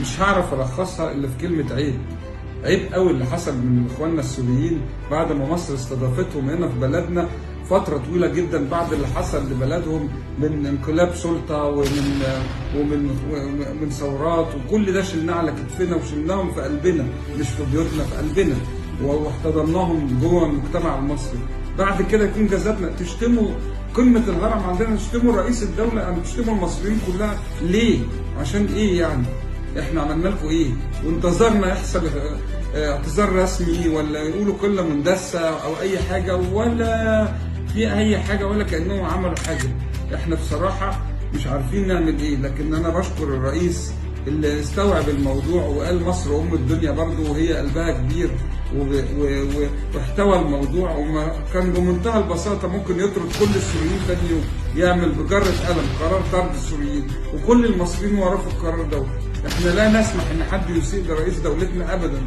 مش هعرف الخصها الا في كلمه عيب. عيب قوي اللي حصل من اخواننا السوريين بعد ما مصر استضافتهم هنا في بلدنا فتره طويله جدا، بعد اللي حصل لبلدهم من انقلاب سلطه ومن ثورات، وكل ده شلناه على كتفنا وشلناهم في قلبنا، مش في بيوتنا، في قلبنا، واحتضناهم جوه المجتمع المصري. بعد كده يكون جذبنا تشتموا قمه الهرم عندنا، تشتموا رئيس الدوله، أم تشتموا المصريين كلها ليه؟ عشان ايه يعني؟ احنا عملنا لكم ايه؟ وانتظرنا يحصل اعتذار رسمي ولا يقولوا كلمه مندسه او اي حاجه، ولا في اي حاجه، ولا كانهم عملوا حاجه. احنا بصراحه مش عارفين نعمل ايه، لكن انا بشكر الرئيس اللي استوعب الموضوع وقال مصر ام الدنيا برضه، وهي قلبها كبير، واحتوى الموضوع، وكان بمنتهى البساطه ممكن يطرد كل السوريين ثاني يوم، يعمل بجره قلم قرار طرد السوريين، وكل المصريين وراه في القرار ده. احنا لا نسمح ان حد يسيء لرئيس دولتنا ابدا.